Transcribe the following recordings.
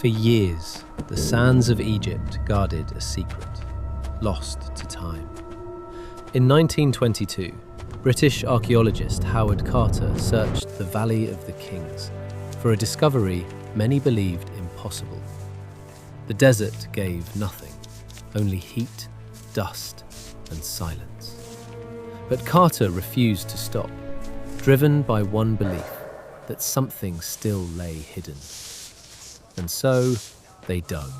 For years, the sands of Egypt guarded a secret, lost to time. In 1922, British archaeologist Howard Carter searched the Valley of the Kings for a discovery many believed impossible. The desert gave nothing, only heat, dust, and silence. But Carter refused to stop, driven by one belief, that something still lay hidden. And so they dug,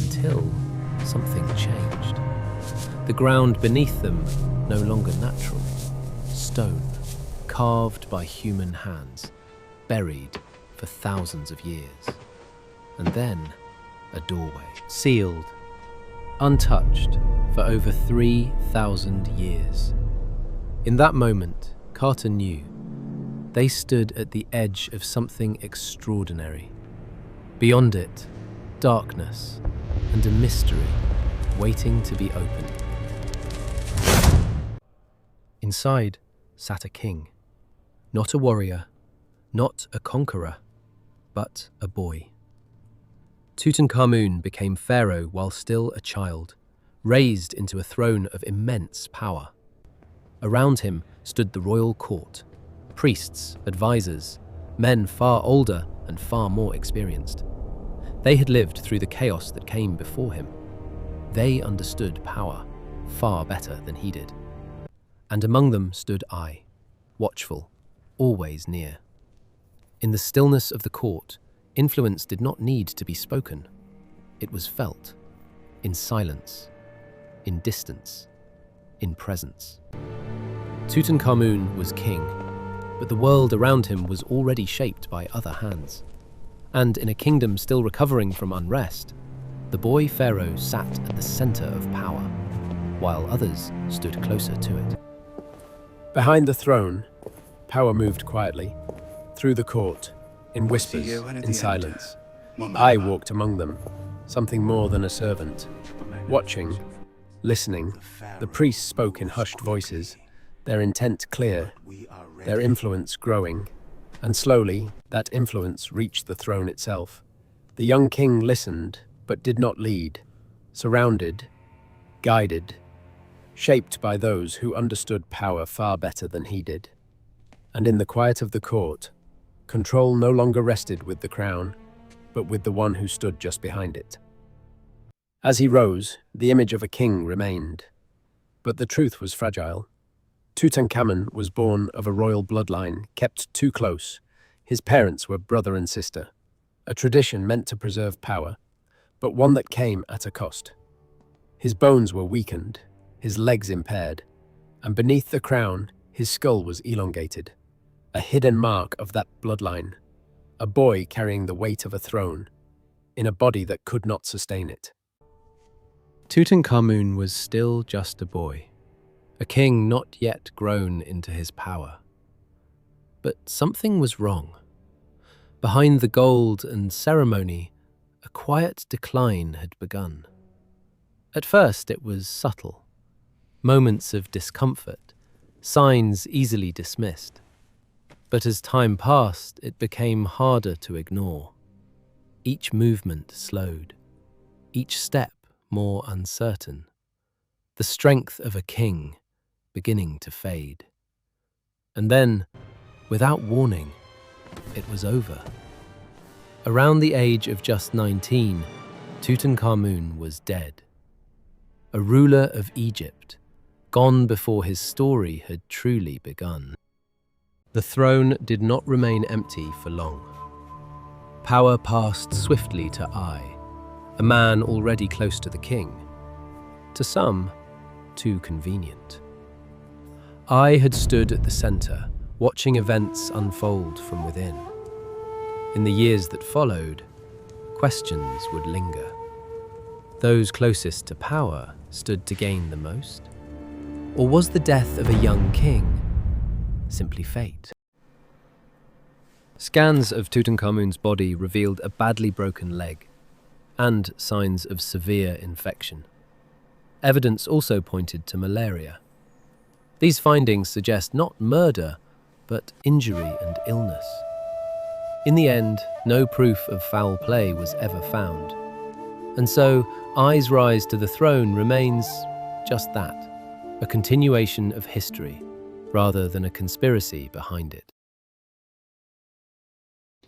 until something changed. The ground beneath them no longer natural. Stone, carved by human hands, buried for thousands of years. And then a doorway, sealed, untouched for over 3,000 years. In that moment, Carter knew they stood at the edge of something extraordinary. Beyond it, darkness and a mystery waiting to be opened. Inside sat a king, not a warrior, not a conqueror, but a boy. Tutankhamun became pharaoh while still a child, raised into a throne of immense power. Around him stood the royal court, priests, advisors, men far older and far more experienced. They had lived through the chaos that came before him. They understood power far better than he did. And among them stood I, watchful, always near. In the stillness of the court, influence did not need to be spoken. It was felt, in silence, in distance, in presence. Tutankhamun was king, but the world around him was already shaped by other hands. And in a kingdom still recovering from unrest, the boy pharaoh sat at the center of power, while others stood closer to it. Behind the throne, power moved quietly, through the court, in whispers, in silence. I walked among them, something more than a servant. Watching, listening, the priests spoke in hushed voices, their intent clear, their influence growing. And slowly, that influence reached the throne itself. The young king listened, but did not lead, surrounded, guided, shaped by those who understood power far better than he did. And in the quiet of the court, control no longer rested with the crown, but with the one who stood just behind it. As he rose, the image of a king remained. But the truth was fragile. Tutankhamun was born of a royal bloodline kept too close. His parents were brother and sister, a tradition meant to preserve power, but one that came at a cost. His bones were weakened, his legs impaired, and beneath the crown, his skull was elongated, a hidden mark of that bloodline, a boy carrying the weight of a throne, in a body that could not sustain it. Tutankhamun was still just a boy, a king not yet grown into his power. But something was wrong. Behind the gold and ceremony, a quiet decline had begun. At first it was subtle, moments of discomfort, signs easily dismissed. But as time passed, it became harder to ignore. Each movement slowed, each step more uncertain. The strength of a king beginning to fade. And then, without warning, it was over. Around the age of just 19, Tutankhamun was dead. A ruler of Egypt, gone before his story had truly begun. The throne did not remain empty for long. Power passed swiftly to I, a man already close to the king. To some, too convenient. I had stood at the center, watching events unfold from within. In the years that followed, questions would linger. Those closest to power stood to gain the most? Or was the death of a young king simply fate? Scans of Tutankhamun's body revealed a badly broken leg and signs of severe infection. Evidence also pointed to malaria. These findings suggest not murder, but injury and illness. In the end, no proof of foul play was ever found. And so, I's rise to the throne remains just that, a continuation of history, rather than a conspiracy behind it.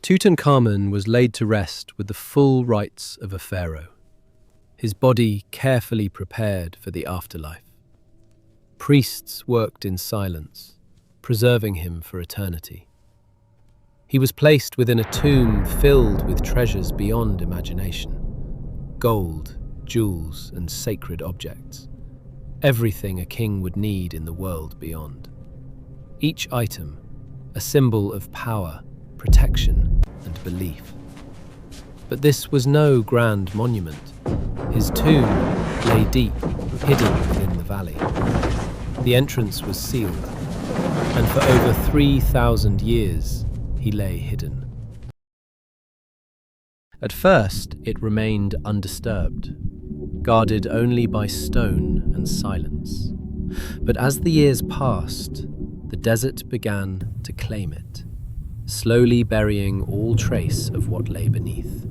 Tutankhamun was laid to rest with the full rites of a pharaoh, his body carefully prepared for the afterlife. Priests worked in silence, preserving him for eternity. He was placed within a tomb filled with treasures beyond imagination: gold, jewels, and sacred objects. Everything a king would need in the world beyond. Each item, a symbol of power, protection, and belief. But this was no grand monument. His tomb lay deep, hidden within the valley. The entrance was sealed, and for over 3,000 years, he lay hidden. At first, it remained undisturbed, guarded only by stone and silence. But as the years passed, the desert began to claim it, slowly burying all trace of what lay beneath.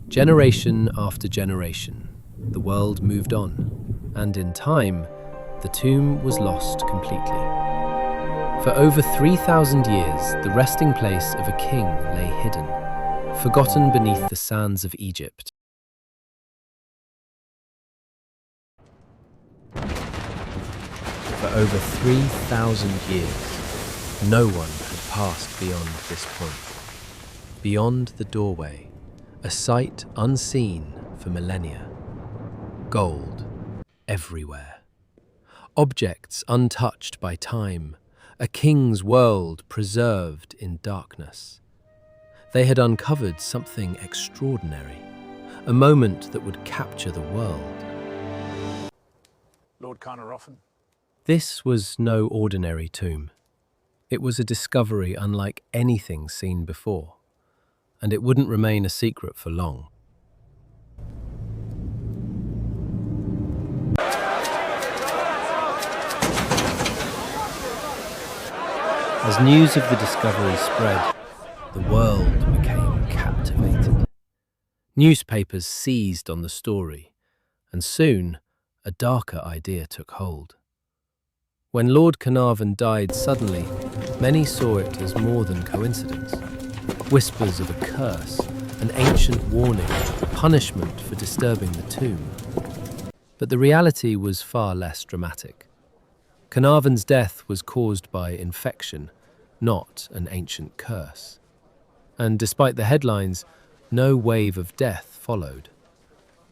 Generation after generation, the world moved on, and in time, the tomb was lost completely. For over 3,000 years, the resting place of a king lay hidden, forgotten beneath the sands of Egypt. For over 3,000 years, no one had passed beyond this point. Beyond the doorway, a sight unseen for millennia. Gold everywhere. Objects untouched by time, a king's world preserved in darkness. They had uncovered something extraordinary, a moment that would capture the world. Lord Carnarvon. This was no ordinary tomb. It was a discovery unlike anything seen before, and it wouldn't remain a secret for long. As news of the discovery spread, the world became captivated. Newspapers seized on the story, and soon a darker idea took hold. When Lord Carnarvon died suddenly, many saw it as more than coincidence. Whispers of a curse, an ancient warning, punishment for disturbing the tomb. But the reality was far less dramatic. Carnarvon's death was caused by infection, not an ancient curse. And despite the headlines, no wave of death followed.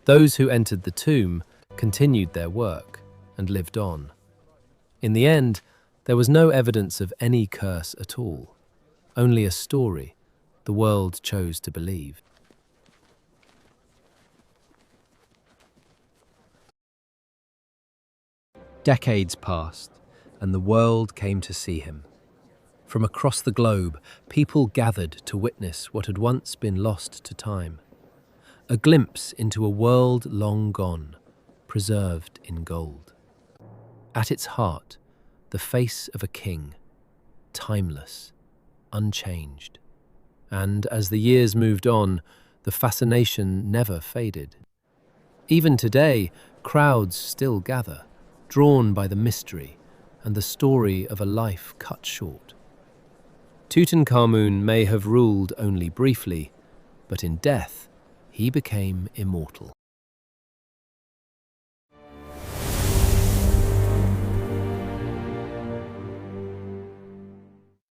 Those who entered the tomb continued their work and lived on. In the end, there was no evidence of any curse at all, only a story the world chose to believe. Decades passed, and the world came to see him. From across the globe, people gathered to witness what had once been lost to time. A glimpse into a world long gone, preserved in gold. At its heart, the face of a king, timeless, unchanged. And as the years moved on, the fascination never faded. Even today, crowds still gather, drawn by the mystery and the story of a life cut short. Tutankhamun may have ruled only briefly, but in death, he became immortal.